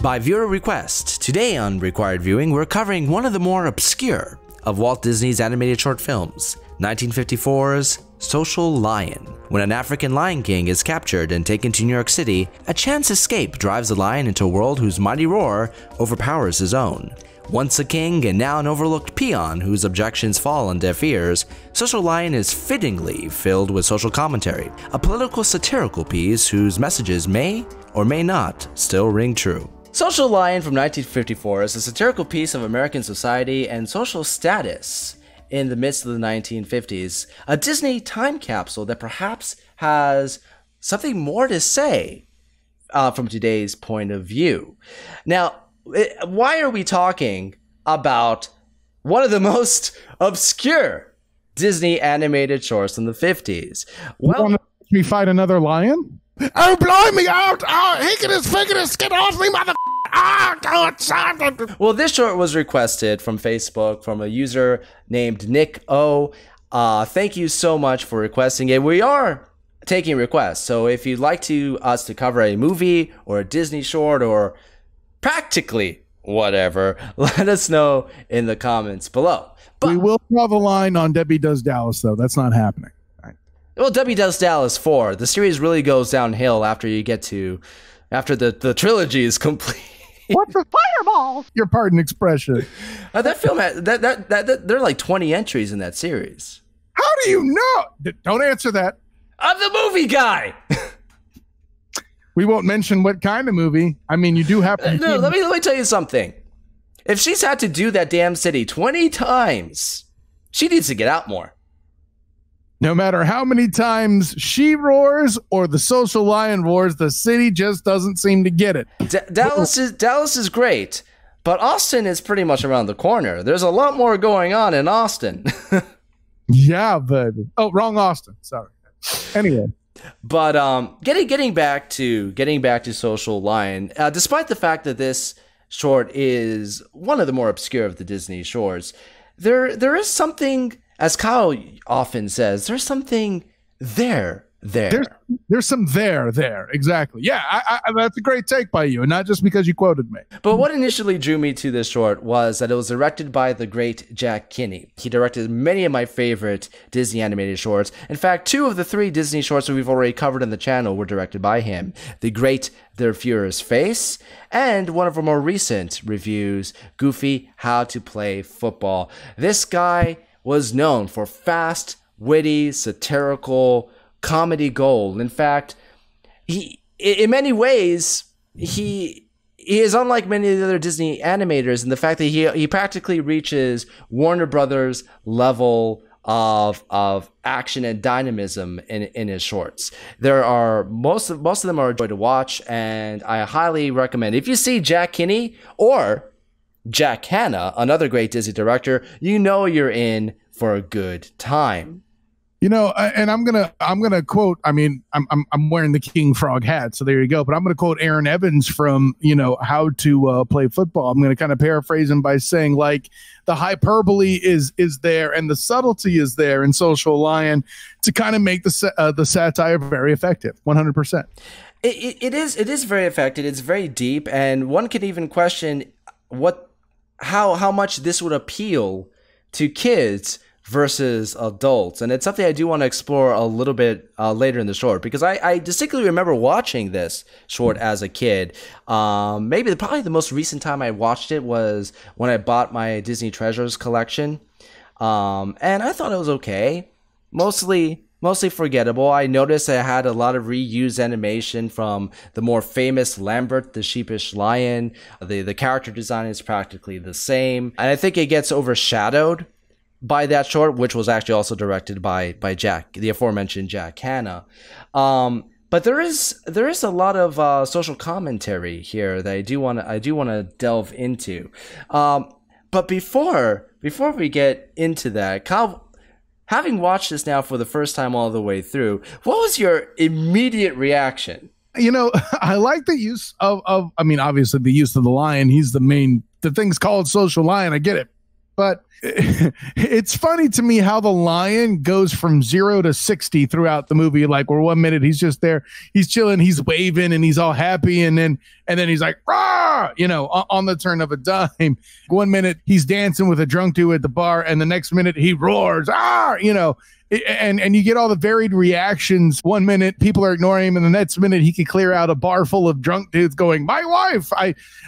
By viewer request, today on Required Viewing, we're covering one of the more obscure of Walt Disney's animated short films, 1954's Social Lion. When an African lion king is captured and taken to New York City, a chance escape drives the lion into a world whose mighty roar overpowers his own. Once a king and now an overlooked peon whose objections fall on deaf ears, Social Lion is fittingly filled with social commentary, a political satirical piece whose messages may or may not still ring true. Social Lion from 1954 is a satirical piece of American society and social status in the midst of the 1950s, a Disney time capsule that perhaps has something more to say from today's point of view. Now, why are we talking about one of the most obscure Disney animated shorts from the 50s? Well, we fight another lion? Oh, blimey out! Oh, hickiness, fickiness, get off me, mother! Well, this short was requested from Facebook from a user named Nick O. Thank you so much for requesting it. We are taking requests, so if you'd like us to cover a movie or a Disney short or practically whatever, let us know in the comments below. But we will draw the line on Debbie Does Dallas, though. That's not happening. Well, Debbie Does Dallas 4. The series really goes downhill after the trilogy is complete. What's a fireball? Your pardon expression. That film had there are like 20 entries in that series. How do you know? Don't answer that. I'm the movie guy. We won't mention what kind of movie. I mean, you do have to. No, let me tell you something. If she's had to do that damn city 20 times, she needs to get out more. No matter how many times she roars or the Social Lion roars, the city just doesn't seem to get it. Dallas is great, but Austin is pretty much around the corner. There's a lot more going on in Austin. Yeah, baby. Oh, wrong Austin. Sorry. Anyway. But getting back to Social Lion, despite the fact that this short is one of the more obscure of the Disney shorts, there is something, as Kyle often says, there's something there. There's some there. Exactly. Yeah, I, that's a great take by you, and not just because you quoted me. But what initially drew me to this short was that it was directed by the great Jack Kinney. He directed many of my favorite Disney animated shorts. In fact, 2 of the 3 Disney shorts that we've already covered on the channel were directed by him. The great Their Fuhrer's Face, and one of our more recent reviews, Goofy How to Play Football. This guy was known for fast, witty, satirical comedy gold. In fact, he in many ways he is unlike many of the other Disney animators in the fact that he practically reaches Warner Brothers level of action and dynamism in his shorts. There are most of them are a joy to watch, and I highly recommend, if you see Jack Kinney or Jack Hanna, another great Disney director, you know you're in for a good time. You know, and I'm gonna quote. I mean, I'm wearing the King Frog hat, so there you go. But I'm gonna quote Aaron Evans from How to Play Football. I'm gonna kind of paraphrase him by saying, like, the hyperbole is there and the subtlety is there in Social Lion to kind of make the satire very effective. 100%. It is very effective. It's very deep, and one can even question how much this would appeal to kids versus adults, and it's something I do want to explore a little bit later in the short, because I distinctly remember watching this short as a kid. Probably the most recent time I watched it was when I bought my Disney Treasures collection, and I thought it was okay, mostly forgettable. I noticed it had a lot of reused animation from the more famous Lambert, the Sheepish lion. The character design is practically the same, and I think it gets overshadowed by that short, which was actually also directed by Jack, the aforementioned Jack Hanna. But there is a lot of social commentary here that I do want to delve into. But before we get into that, Kyle, having watched this now for the first time all the way through, what was your immediate reaction? You know, I like the use of I mean, obviously the use of the lion. He's the thing's called Social Lion. I get it. But it's funny to me how the lion goes from 0 to 60 throughout the movie. Like, where 1 minute he's just there, he's chilling, he's waving, and he's all happy, and then and then he's like, rah, on the turn of a dime. 1 minute he's dancing with a drunk dude at the bar, and the next minute he roars, and you get all the varied reactions. 1 minute people are ignoring him, and the next minute he could clear out a bar full of drunk dudes going, my wife.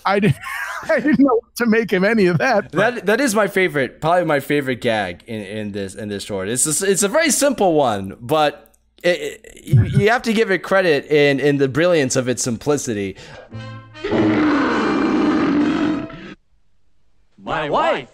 I didn't know what to make of any of that. That is my favorite, probably my favorite gag in this short. It's a very simple one, but you have to give it credit in the brilliance of its simplicity. My wife.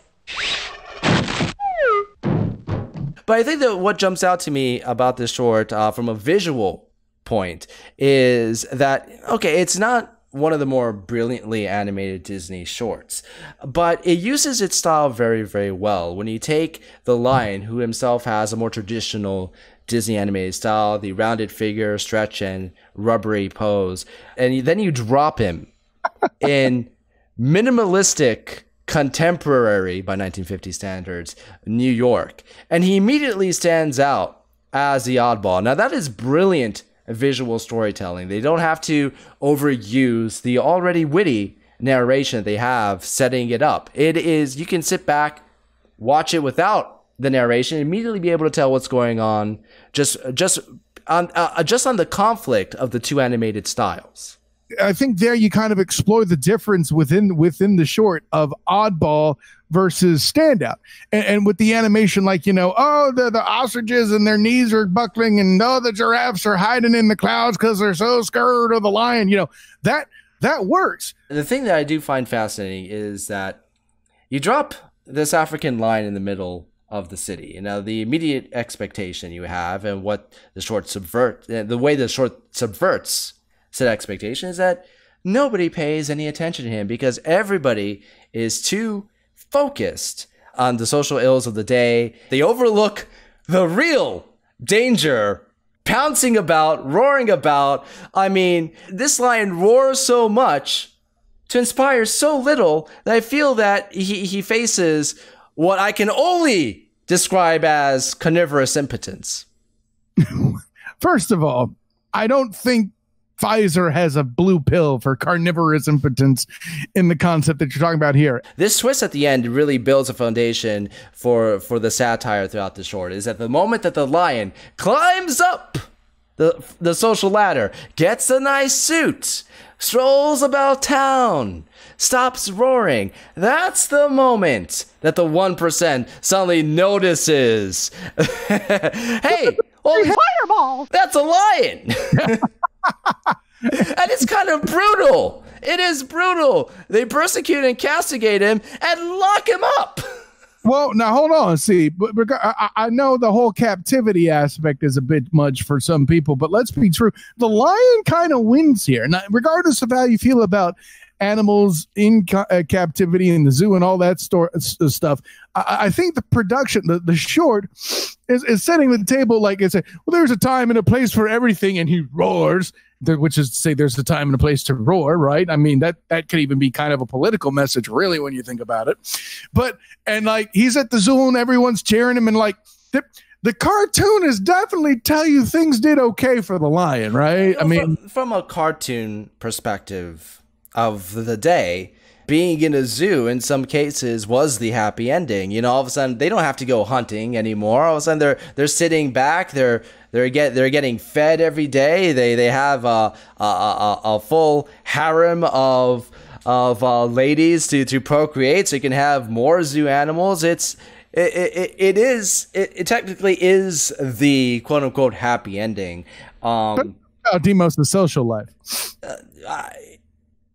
But I think that what jumps out to me about this short from a visual point is that, okay, it's not one of the more brilliantly animated Disney shorts, but it uses its style very, very well. When you take the Lion, who himself has a more traditional Disney animated style, the rounded figure, stretch, and rubbery pose, and then you drop him in minimalistic, contemporary, by 1950 standards, New York, and he immediately stands out as the oddball. Now that is brilliant visual storytelling. They don't have to overuse the already witty narration that they have setting it up. It is, you can sit back, watch it without the narration, immediately be able to tell what's going on just on the conflict of the two animated styles. I think there you kind of explore the difference within the short of oddball versus standout. And with the animation, like, the ostriches and their knees are buckling, and the giraffes are hiding in the clouds because they're so scared of the lion, that works. The thing that I do find fascinating is that you drop this African lion in the middle of the city. Now, the immediate expectation you have, and what the short the way the short subverts said expectation, is that nobody pays any attention to him because everybody is too focused on the social ills of the day. They overlook the real danger pouncing about, roaring about. I mean, this lion roars so much to inspire so little that I feel that he faces what I can only describe as carnivorous impotence. First of all, I don't think Pfizer has a blue pill for carnivorous impotence in the concept that you're talking about here. This twist at the end really builds a foundation for the satire throughout the short. Is at the moment that the lion climbs up the social ladder, gets a nice suit, strolls about town, stops roaring, that's the moment that the 1% suddenly notices, hey, holy fireball, that's a lion. And it's kind of brutal. It is brutal. They persecute and castigate him and lock him up. Well, now hold on. See, but I know the whole captivity aspect is a bit much for some people, but let's be true. The lion kind of wins here. Now, regardless of how you feel about animals in captivity in the zoo and all that stuff, I think the production, the short, is setting the table like it's there's a time and a place for everything, and he roars, which is to say there's a time and a place to roar, right? I mean, that could even be kind of a political message, really, when you think about it. And like, he's at the zoo and everyone's cheering him, and like the cartoon is definitely tell you things did okay for the lion, right? I mean, from a cartoon perspective of the day, being in a zoo in some cases was the happy ending. All of a sudden they don't have to go hunting anymore. All of a sudden they're sitting back. They're getting fed every day. They have a full harem of ladies to procreate, so you can have more zoo animals. It technically is the quote unquote happy ending. Demos, the social life.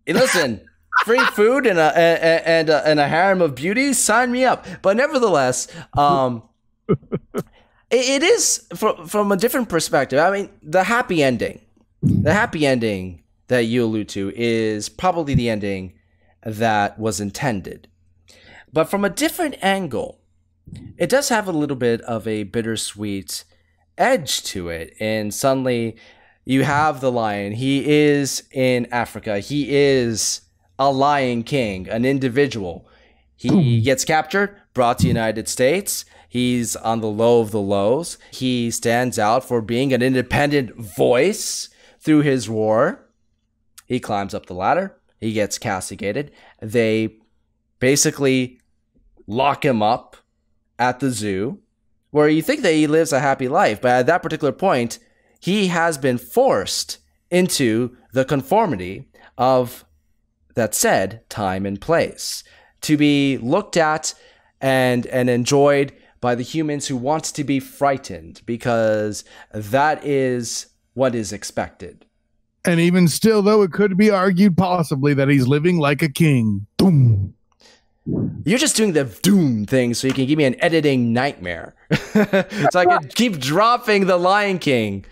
Listen, free food and a harem of beauties, sign me up. But nevertheless, it is from a different perspective. I mean, the happy ending that you allude to is probably the ending that was intended. But from a different angle, it does have a little bit of a bittersweet edge to it. And suddenly you have the lion. He is in Africa. He is a lion king, an individual. He gets captured, brought to the United States. He's on the low of the lows. He stands out for being an independent voice through his roar. He climbs up the ladder. he gets castigated. They basically lock him up at the zoo, where you think that he lives a happy life, but at that particular point, he has been forced into the conformity of that said time and place, to be looked at and enjoyed by the humans who want to be frightened, because that is what is expected. And even still, though, it could be argued possibly that he's living like a king. Boom. You're just doing the doom thing so you can give me an editing nightmare. So I can keep dropping the Lion King.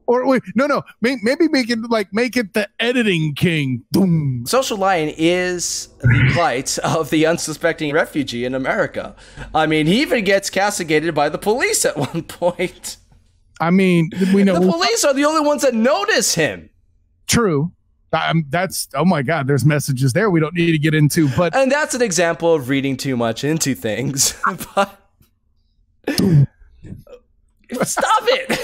Or wait, no. Maybe make it the editing king. Boom. Social Lion is the plight of the unsuspecting refugee in America. I mean, he even gets castigated by the police at one point. I mean, we know the police are the only ones that notice him. True. That's, oh my God, there's messages there we don't need to get into, but and that's an example of reading too much into things. But stop it.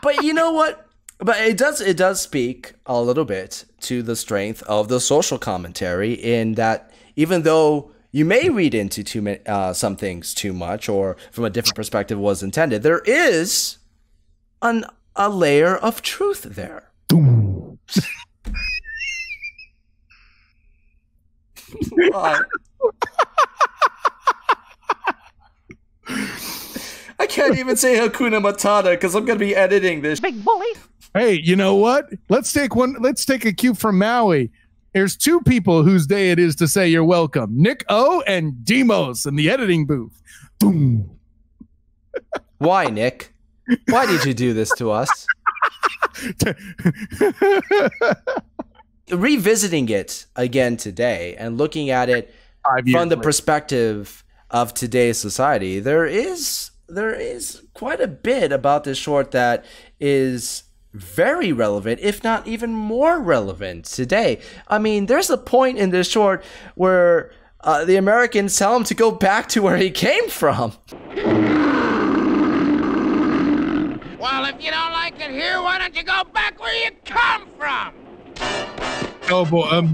But you know what? But it does speak a little bit to the strength of the social commentary, in that even though you may read into some things too much, or from a different perspective was intended, there is a layer of truth there. I can't even say Hakuna Matata because I'm going to be editing this. Big bully. Hey, you know what? Let's take a cue from Maui. There's two people whose day it is to say you're welcome. Nick O and Demos in the editing booth. Boom. Why, Nick? Why did you do this to us? Revisiting it again today and looking at it from the perspective of today's society, there is quite a bit about this short that is very relevant, if not even more relevant today. I mean, there's a point in this short where the Americans tell him to go back to where he came from. Well, if you don't like it here, why don't you go back where you come from? Oh boy,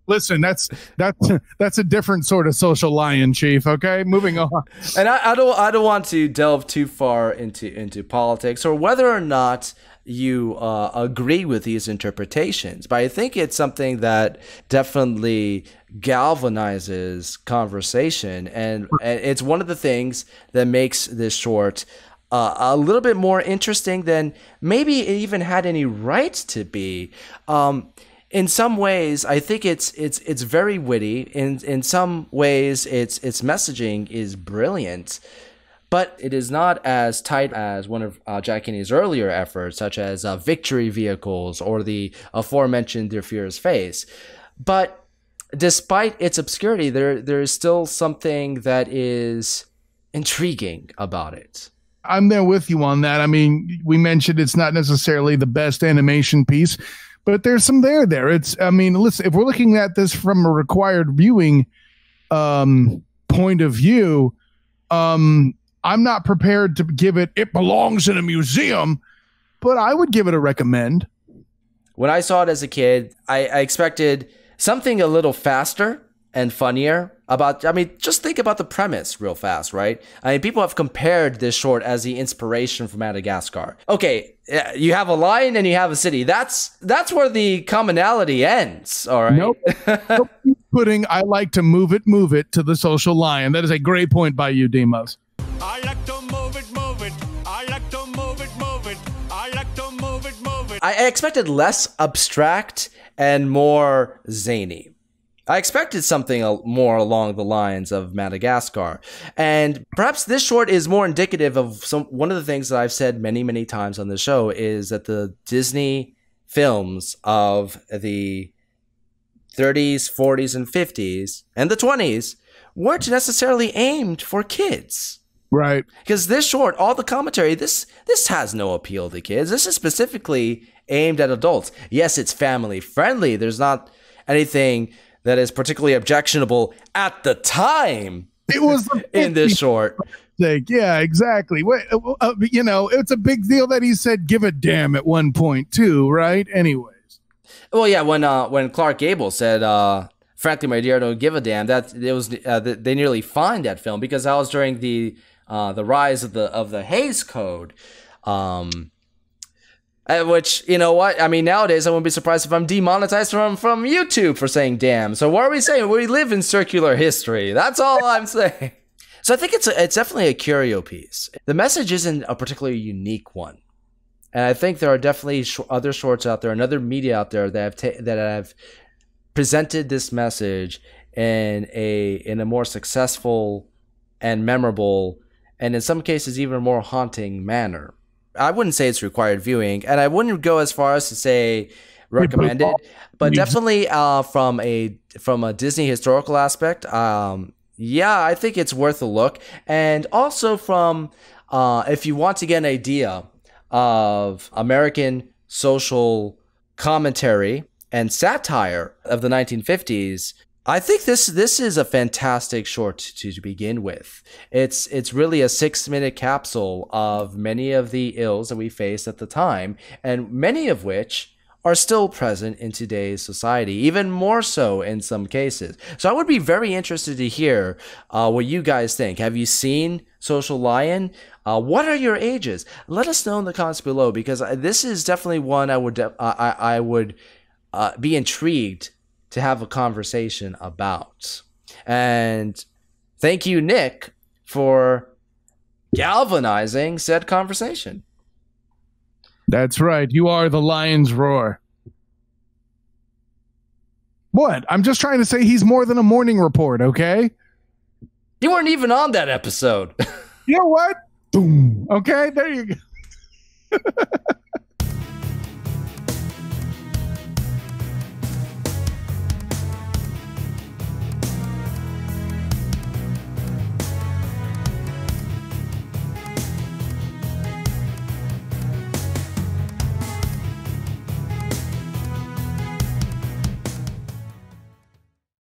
listen, that's a different sort of social lion, Chief. Okay, moving on. And I don't want to delve too far into politics or whether or not you agree with these interpretations, but I think it's something that definitely galvanizes conversation, and it's one of the things that makes this short a little bit more interesting than maybe it even had any right to be. In some ways, I think it's very witty. In some ways, its messaging is brilliant, but it is not as tight as one of Jack Kinney's earlier efforts, such as Victory Vehicles or the aforementioned Their Fear's Face. But despite its obscurity, there is still something that is intriguing about it. I'm there with you on that. I mean, we mentioned it's not necessarily the best animation piece, but there's some there. I mean, listen, if we're looking at this from a required viewing point of view, I'm not prepared to give it belongs in a museum, but I would give it a recommend. When I saw it as a kid, I expected something a little faster and funnier just think about the premise real fast, right? I mean, people have compared this short as the inspiration for Madagascar. Okay, you have a lion and you have a city. That's where the commonality ends, all right? Nope. Putting I like to move it to the social lion. That is a great point by you, Demos. I like to move it. I like to move it. I like to move it. I expected less abstract and more zany. I expected something more along the lines of Madagascar. And perhaps this short is more indicative of one of the things that I've said many, many times on the show is that the Disney films of the 30s, 40s, and 50s, and the 20s weren't necessarily aimed for kids. Right. Because this short, all the commentary, this has no appeal to kids. This is specifically aimed at adults. Yes, it's family friendly. There's not anything that is particularly objectionable at the time. It was in this short. sake. Yeah, exactly. It's a big deal that he said "give a damn" at one point too, right? Anyways. Well, yeah, when Clark Gable said, "Frankly, my dear, I don't give a damn," that it was they nearly fined that film because that was during the rise of the Hays Code, which, you know what, I mean, nowadays I wouldn't be surprised if I'm demonetized from YouTube for saying "damn." So what are we saying? We live in circular history. That's all I'm saying. So I think it's definitely a curio piece. The message isn't a particularly unique one. And I think there are definitely other shorts out there and other media out there that have presented this message in a more successful and memorable, and in some cases even more haunting manner. I wouldn't say it's required viewing, and I wouldn't go as far as to say recommended, but definitely from a Disney historical aspect, yeah, I think it's worth a look. And also from if you want to get an idea of American social commentary and satire of the 1950s, I think this is a fantastic short to begin with. It's really a 6-minute capsule of many of the ills that we faced at the time, and many of which are still present in today's society, even more so in some cases. So I would be very interested to hear what you guys think. Have you seen Social Lion? What are your ages? Let us know in the comments below, because this is definitely one I would be intrigued to have a conversation about. And thank you, Nick, for galvanizing said conversation. That's right. You are the lion's roar. What? I'm just trying to say he's more than a morning report, okay? You weren't even on that episode. You know what? Boom. Okay, there you go.